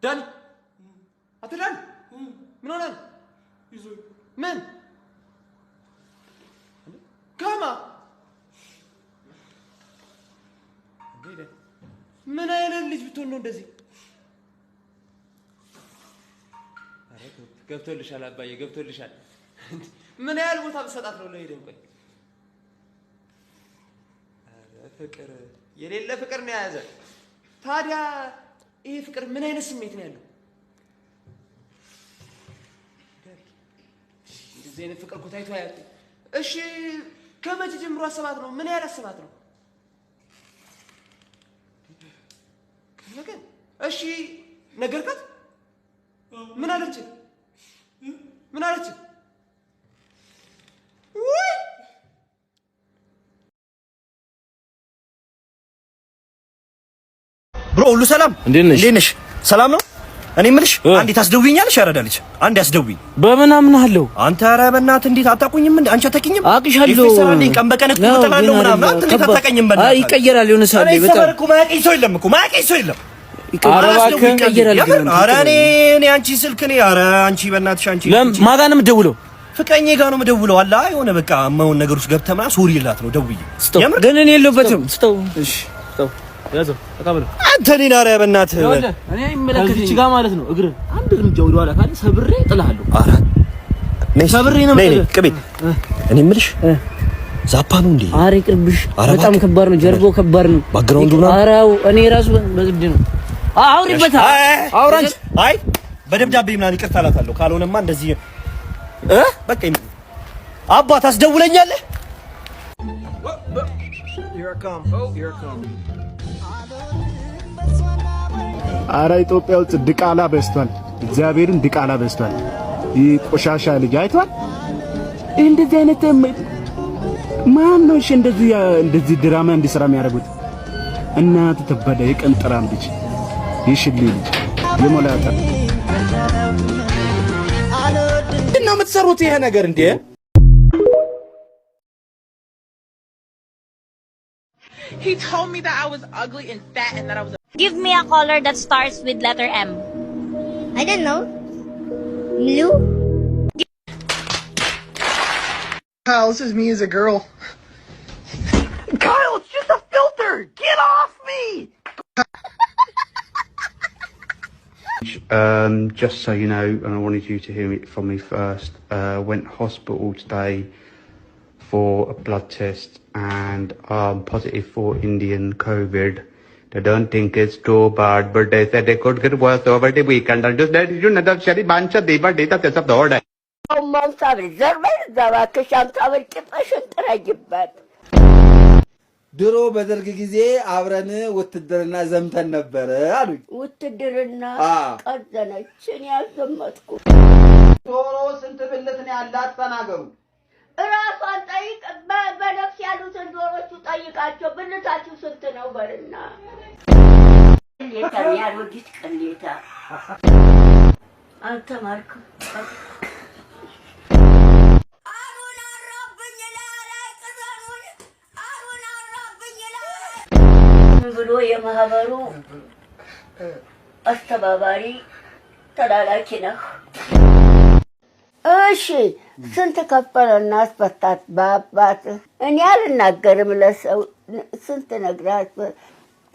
ዳኒ አቶ ዳኒ ምን ሆነ? ምን ከማ ምን አይነት ልጅ ብትሆን ነው እንደዚህ? አረ ገብቶልሻል አባዬ ገብቶልሻል። ምን ያህል ቦታ በሰጣት ነው ለሄደን? ቆይ አረ ፍቅር የሌለ ፍቅር ነው የያዘ። ታዲያ ይሄ ፍቅር ምን አይነት ስሜት ነው ያለው? እንደዚህ አይነት ፍቅር ታይቶ አያውቅም። እሺ ከመቼ ጀምሮ አሰባት ነው? ምን ያህል አሰባት ነው? እሺ ነገርካት? ምን አለች? ምን አለች? ብሮ ሁሉ ሰላም? እንዴት ነሽ? ሰላም ነው? እኔ የምልሽ አንዴ ታስደውይኛለሽ? ያረዳልሽ አንዴ አስደውይ። በምን አምናለሁ? አንተ ኧረ በእናትህ እንዴት አታውቁኝም እንዴ? አንቺ አታውቂኝም? አቅሻለሁ። ይፈሰራልኝ ቀን በቀን እኮ ተጣላለሁ ምናምን። አንተ እንዴት አታውቂኝም? በእናትህ አይ ይቀየራል። የሆነ ሰዓት ላይ በጣም እኮ ማያውቀኝ ሰው የለም እኮ ማያውቀኝ ሰው የለም። አረባከ ይቀየራል። ኧረ እኔ አንቺ ስልክ እኔ ኧረ አንቺ በእናትሽ አንቺ ማን ጋር ነው የምትደውለው? ፍቅረኛዬ ጋር ነው የምደውለው። አላ የሆነ በቃ የማይሆን ነገር ውስጥ ገብተህ ምናምን ሶሪ ይላት ነው ደውዬ። ግን እኔ የለሁበትም። ስጠው። እሺ ስጠው። ያዘው ተቀበለው። አንተ እኔን ኧረ በእናትህ እኔ አይመለከትኝ እዚህ ጋር ማለት ነው። እግር አንድ እርምጃ ወደ ኋላ ካለ ሰብሬ እጥልሃለሁ። ኧረ ነይ ሰብሬ ነው የምጥልህ። ቅቤ እኔ የምልሽ ዛፓ ነው እንዴ? ኧረ ይቅርብሽ። በጣም ከባድ ነው። ጀርባው ከባድ ነው። ባክግራውንዱ ነው። ኧረ እኔ ራሱ በግድ ነው። አውሪበታ አውራንች። አይ በደብዳቤ ምናምን ይቅርታ እላታለሁ። ካልሆነማ እንደዚህ በቃ አባት አስደውለኛለህ። ኧረ ኢትዮጵያ ውስጥ ድቃላ በዝቷል። እግዚአብሔርን ድቃላ በዝቷል። ይህ ቆሻሻ ልጅ አይቷል። እንደዚህ አይነት ማን ነው? እሺ እንደዚህ ድራማ እንዲሰራ የሚያደርጉት እናት ተበደ የቀንጥራም ልጅ ይሽልኝ ልጅ የሞላታ ነው የምትሰሩት ይሄ ነገር እንዴ? He told me that I was ugly and fat and that I was Give me a color that starts with letter M. I don't know. Blue? Kyle, this is me as a girl. Kyle, it's just a filter. Get off me. Just so you know, and I wanted you to hear it from me first, went hospital today for a blood test and positive for Indian COVID. They don't think it's too bad, but they said they could get worse over the weekend. And just let you know that Sherry Bancha Deva data test of the order. ድሮ በደርግ ጊዜ አብረን ውትድርና ዘምተን ነበር አሉኝ። ውትድርና ቀዘነችን ያልዘመትኩ ዶሮ ስንት ብልት ነው ያላት ተናገሩ። እራሷን ጠይቅ። በነፍስ ያሉትን ዶሮቹ ጠይቃቸው ብልታችሁ ስንት ነው በልና። ቅሌታ ያልወዲት ቅሌታ አልተማርኩም። ብሎ የማህበሩ አስተባባሪ ተላላኪ ነህ። እሺ ስንት ከፈለና አስፈታት በአባት እኔ አልናገርም ለሰው ስንት ነግራት።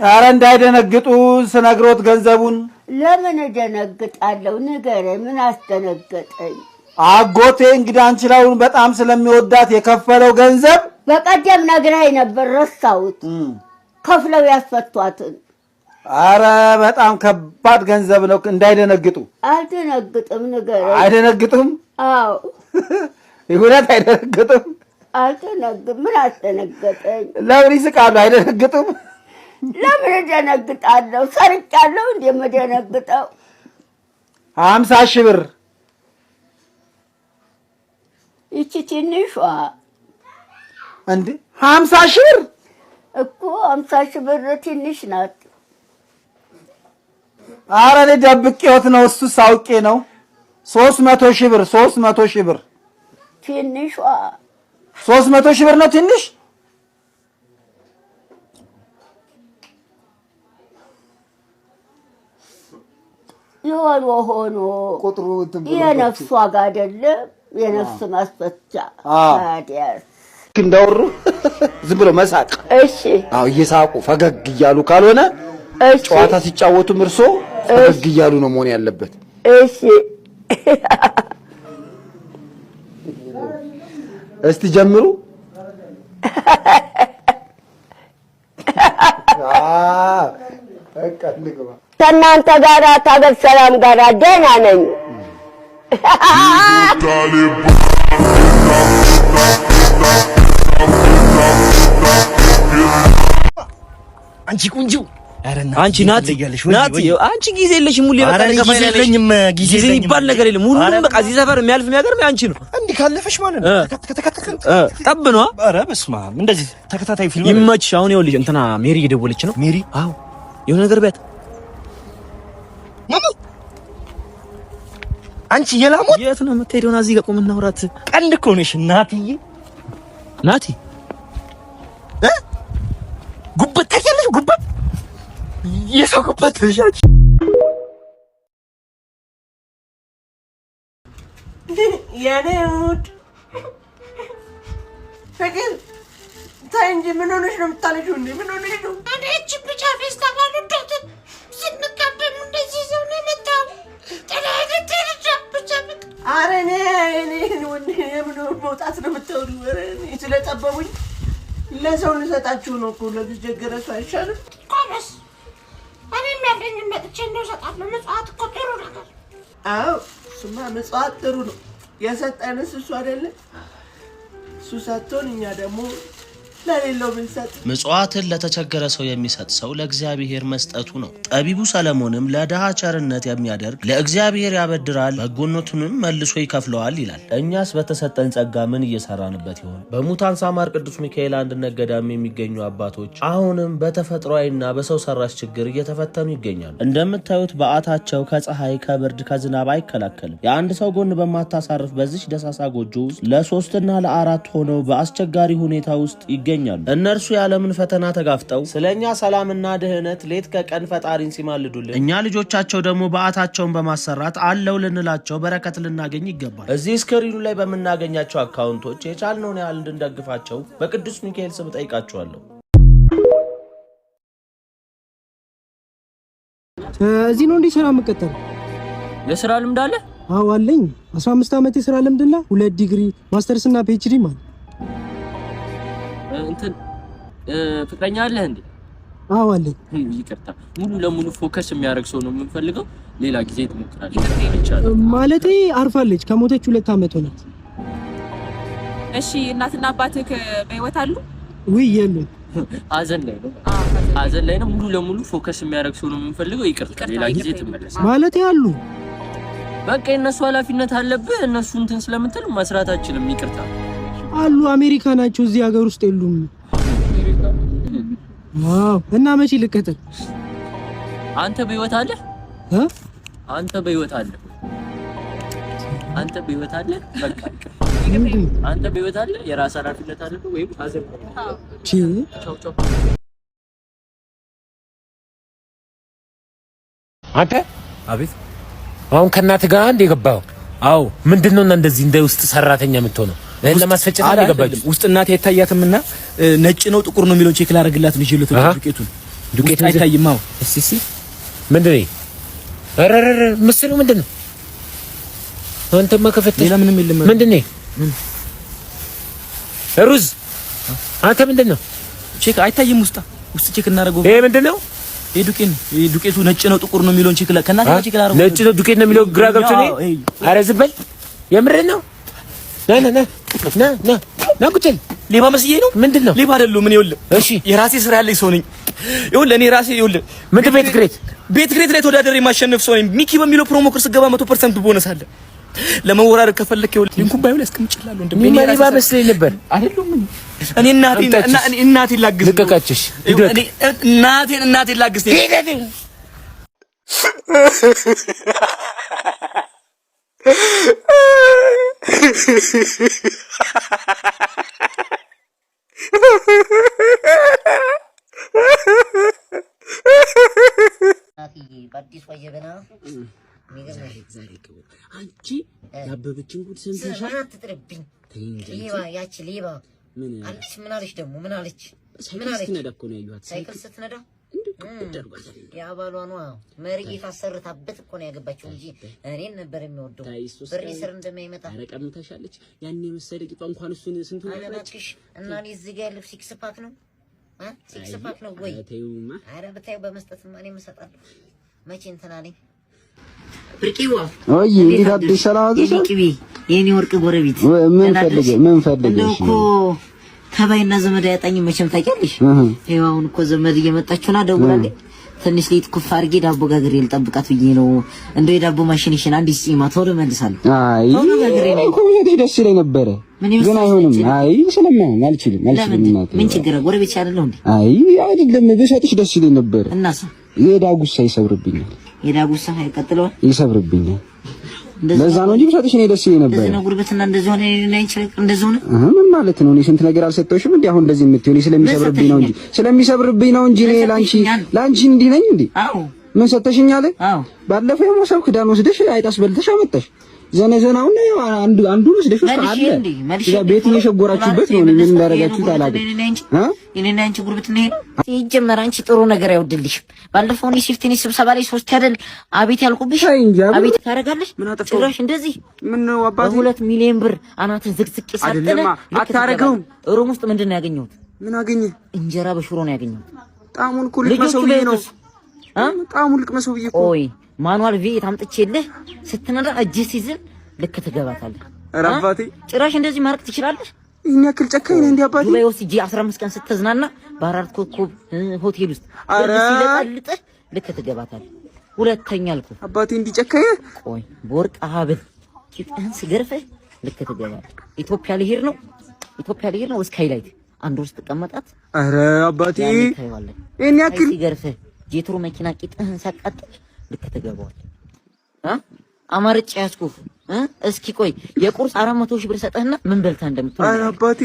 ኧረ እንዳይደነግጡ ስነግሮት ገንዘቡን ለምን ደነግጣለሁ? ንገረኝ። ምን አስደነገጠኝ? አጎቴ እንግዲህ አንቺላውን በጣም ስለሚወዳት የከፈለው ገንዘብ በቀደም ነግረኸኝ ነበር ረሳሁት። ከፍለው ያስፈቷትን። ኧረ በጣም ከባድ ገንዘብ ነው። እንዳይደነግጡ። አልደነግጥም። ንገረኝ። አይደነግጡም? አዎ ይሁነት አይደነግጡም? አልደነግጥም። ምን አስደነገጠኝ? ለምን ይስቃሉ? አይደነግጡም? ለምን ደነግጣለሁ? ሰርቻለሁ እንዴ የምደነግጠው? 50,000 ብር ይቺ ትንሿ እንዴ 50,000 ብር እኮ 50,000 ብር ትንሽ ናት። ኧረ እኔ ደብቄዎት ነው። እሱስ አውቄ ነው። 300,000 ብር 300,000 ብር ትንሿ 300,000 ብር ነው ትንሽ። ሆኖ ቁጥሩ የነፍስ ዋጋ አይደለም የነፍስ ማስፈቻ ታዲያስ እንዳወሩ ዝም ብሎ መሳቅ እሺ አዎ እየሳቁ ፈገግ እያሉ ካልሆነ ጨዋታ ሲጫወቱም እርሶ ፈገግ እያሉ ነው መሆን ያለበት እሺ እስቲ ጀምሩ ከእናንተ ጋር ታገር ሰላም ጋር ደህና ነኝ አንቺ ቁንጆ አንቺ ናት አንቺ ጊዜ የለሽም ሙሉ በቃ ለከፋይለኝም ጊዜ ይባል ነገር የለም ሙሉ በቃ እዚህ ሰፈር የሚያልፍ የሚያገርም አንቺ ነው እንዴ ካለፈሽ ማለት ነው ተከተከተከ ጠብ ነው ኧረ በስመ አብ እንደዚህ ተከታታይ ፊልም ይመችሽ አሁን ይኸውልሽ እንትና ሜሪ እየደወለች ነው ሜሪ አዎ የሆነ ነገር ቢያት አንቺ የላሞት የት ነው የምትሄደው እዚህ ጋር ቆም እናውራት ቀልድ እኮ ነሽ እናትዬ ናቲ ጉበት ታያለሽ ጉበት የሰው ጉበት ልጅ የኔ ሙድ ፍቅር ታይ እንጂ ምን ሆነሽ ነው የምታለሽው እንዴ ምን ሆነሽ ነው እኔ እቺ ብቻ ፌስታል አልወዳት ስንቀበል እንደዚህ ሰው ነው የመጣው ተላገተ ብቻ ኧረ እኔ ወንድ የምን መውጣት ነው የምታወሪው ኧረ እኔ ስለጠበቡኝ ለሰው ልሰጣችሁ ነው እኮ ለተቸገረ ሰው አይሻልም ቆመስ እኔም ያለኝ መጥቼ ነው ሰጣለሁ ምጽዋት እኮ ጥሩ ነገር አዎ ስማ ምጽዋት ጥሩ ነው የሰጠንስ እሱ አይደለ እሱ ሰጥቶን እኛ ደግሞ ለሌለው ብንሰጥ ምጽዋትን ለተቸገረ ሰው የሚሰጥ ሰው ለእግዚአብሔር መስጠቱ ነው። ጠቢቡ ሰለሞንም ለድሃ ቸርነት የሚያደርግ ለእግዚአብሔር ያበድራል በጎነቱንም መልሶ ይከፍለዋል ይላል። እኛስ በተሰጠን ጸጋ ምን እየሰራንበት ይሆን? በሙታን ሳማር ቅዱስ ሚካኤል አንድነት ገዳም የሚገኙ አባቶች አሁንም በተፈጥሯዊና በሰው ሰራሽ ችግር እየተፈተኑ ይገኛሉ። እንደምታዩት በዓታቸው ከፀሐይ ከብርድ ከዝናብ አይከላከልም። የአንድ ሰው ጎን በማታሳርፍ በዚህ ደሳሳ ጎጆ ውስጥ ለ3 እና ለ4 ሆነው በአስቸጋሪ ሁኔታ ውስጥ ይገኛሉ። እነርሱ ያለምን ፈተና ተጋፍጠው ስለኛ ሰላምና ደህነት ሌት ከቀን ፈጣሪን ሲማልዱልን እኛ ልጆቻቸው ደግሞ በዓታቸውን በማሰራት አለው ልንላቸው በረከት ልናገኝ ይገባል። እዚህ ስክሪኑ ላይ በመናገኛቸው አካውንቶች የቻልነውን ያህል እንድንደግፋቸው በቅዱስ ሚካኤል ስም ጠይቃችኋለሁ። እዚህ ነው እንዴ ስራ መቀጠል? የስራ ልምድ አለ? አዎ አለኝ። 15 ዓመት የስራ ልምድና 2 ዲግሪ ማስተርስ እና ፒኤችዲ ማለት እንትን ፍቅረኛ አለ እንዴ? አዎ አለኝ። ይቅርታ ሙሉ ለሙሉ ፎከስ የሚያደርግ ሰው ነው የምንፈልገው። ሌላ ጊዜ ትሞክራለህ ማለቴ አርፋለች ከሞተች 2 ዓመት ሆናት። እሺ እናትና አባትህ በህይወት አሉ? ውይ የሉም። ሀዘን ላይ ነው ሙሉ ለሙሉ ፎከስ የሚያደርግ ሰው ነው የምንፈልገው። ይቅርታ ሌላ ጊዜ ትመለስ። ማለቴ አሉ በቃ የነሱ ኃላፊነት አለብህ። እነሱ እንትን ስለምትል መስራት አችልም። ይቅርታ አሉ አሜሪካ ናቸው እዚህ ሀገር ውስጥ የሉም። ዋው እና መቼ ልቀጥል? አንተ በህይወት አለ? አንተ በህይወት አለ? በቃ አንተ በህይወት አለ? የራስ ኃላፊነት አለ ወይም ሀዘን ቻው አንተ አቤት አሁን ከእናትህ ጋር አንድ የገባው አዎ ምንድነው እና እንደዚህ እንደ ውስጥ ሰራተኛ የምትሆነው ለምን ለማስፈጨት አልገባችም? ውስጥ እናቴ አይታያትምና ነጭ ነው ጥቁር ነው የሚለውን ቼክ ላደርግላት ልጅ ይሉት ዱቄት አይታይም። አዎ እሺ ምንድነው አረረረ ምስሉ ምንድነው? አንተማ ከፈተሽ ሌላ ምንም የለም። ምንድነው ሩዝ? አንተ ምንድነው ቼክ አይታይም። ውስጥ ቼክ እናደርገው። ይሄ ምንድነው? ዱቄቱ ነጭ ነው ጥቁር ነው የሚለውን ቼክ ከእናቴ ጋር ቼክ ላደርገው። ነጭ ነው ዱቄት ነው የሚለው ግራ ገብቶ ነው። ኧረ ዝም በል የምርህን ነው? ና ቁጭል። ሌባ መስዬ ነው? ምንድነው? ሌባ አይደለም። ምን ይኸውልህ፣ እሺ የራሴ ስራ ያለኝ ሰው ነኝ። ይኸውልህ እኔ ራሴ ይኸውልህ ምንድን ቤት ግሬት ላይ ተወዳደር የማሸነፍ ሰው ነኝ። ሚኪ በሚለው ፕሮሞ ኮርስ ገባ 100% ቦነስ አለ። ለመወራረድ ከፈለክ ይኸውልህ ሊንኩን ባዩ ላይ አስቀምጬልሃለሁ። እንደምን ሌባ መስለኝ ነበር አይደለም። እኔ እናቴን ላግዝ ልቀቃችሽ። እኔ እናቴን ላግዝ በአዲስ ወየበና ዛሬ ግቡ አንቺ ያበበችን ጉድ ሰምተሻል? አትጥርብኝ። ሌባ ያቺ ሌባ አለች። ምን አለች ደግሞ? ምን አለች? ስትነዳ እኮ ነው ያዩት። ሳይክል ስትነዳ ያባሏ ነው መርጌታ አሰርታበት እኮ ነው ያገባችው እንጂ እኔን ነበር የሚወደው። ብሬ ስር እንደማይመጣ አረቀምታሻለች። ያኔ መሰለ ቂጧ እንኳን እሱን ስንቱ አለናክሽ እና እኔ እዚህ ጋር ያለው ሲክስ ፓክ ነው ሲክስ ፓክ ነው ወይ? ኧረ ብታዩ በመስጠትማ እኔም እሰጣለሁ። መቼ እንትን አለኝ ብርቂዋ ወይ እንዴት አዲስ ሰላም ቅቤ የኔ ወርቅ ጎረቤት ምን ፈልገሽ እኮ ተባይና ዘመድ ያጣኝ መቼም ታውቂያለሽ። ይኸው አሁን እኮ ዘመድ እየመጣችሁና ደውላለች። ትንሽ ሊት ኩፍ አድርጌ ዳቦ ጋግሬ ልጠብቃት ብዬ ነው። እንደው የዳቦ ማሽንሽን አንድ ሲማ ቶሎ መልሳለሁ። አይ እኮ ደስ ይለኝ ነበረ ግን አይሆንም። አይ ስለማን አልችልም። ምን ችግር ጎረቤት አይደለሁ እንዴ? አይ አይደለም በሰጥሽ ደስ ይለኝ ነበረ። እናሳ የዳጉሳ ይሰብርብኛል። የዳጉሳ አይቀጥለው ይሰብርብኛል። ለዛ ነው እንጂ በሰጥሽ ነው ደስ ይለኝ ነበር። እንደዚህ ነው ጉርበትና እንደዚህ ሆነ እንደዚህ ሆነ ምን ማለት ነው? እኔ ስንት ነገር አልሰጠሁሽም እንዴ? አሁን እንደዚህ የምትሆኒ ስለሚሰብርብኝ ነው እንጂ እኔ ላንቺ እንዲህ ነኝ እንዴ? አዎ ምን ሰጠሽኛል? አዎ ባለፈው የሞሰብ ክዳን ወስደሽ አይጣስ በልተሽ አመጣሽ። ዘነዘናው ነው አንዱ ወስደሽ አለ ያ ቤት እየሸጎራችሁበት ነው። ምን እንዳደረጋችሁት አላውቅም። እኔና አንቺ ጉርበት ነው ይጀመር። አንቺ ጥሩ ነገር አይወድልሽም። ባለፈው እኔ ሲፍቲኒ ስብሰባ ላይ 3 አይደል አቤት ያልኩብሽ አቤት ታረጋለሽ። ጭራሽ እንደዚህ ምን ነው አባቴ 2 ሚሊዮን ብር አናትን ዝቅዝቅ ይሳጠነ አታረገውም። ሩም ውስጥ ምንድን ነው ያገኘሁት? ምን አገኘ? እንጀራ በሽሮ ነው ያገኘሁት። ጣሙን ኩል መስውዬ ነው ጣሙን ልቅ መስውዬ እኮ ኦይ ማኑዋል ቪት አምጥቼልህ ስትነዳ እጅ ሲዝል ልክ ትገባታለህ። ኧረ አባቴ ጭራሽ እንደዚህ ማድረግ ትችላለህ? እኛ ክል ጨካኝ ነህ እንዴ አባቴ? ዱባይ ወስጄ 15 ቀን ስትዝናና በአራት ኮከብ ሆቴል ውስጥ ሲለጣልጥህ ልክ ትገባታለህ። ሁለተኛ አልኩህ አባቴ እንዲጨካኝ። ቆይ በወርቅ ሀብል ቂጥህን ስገርፍህ ልክ ትገባለህ። ኢትዮጵያ ልሄድ ነው ስካይላይት አንድ ውስጥ ተቀመጣት። ኧረ አባቴ እኛ ክል ሲገርፍህ ጄትሮ መኪና ቂጥህን ሰቀጥል ልክ ትገባዋለህ። አማርጬ ያዝኩህ። እስኪ ቆይ የቁርስ 400 ሺህ ብር ሰጠህና ምን በልተህ እንደምትሆን አባቴ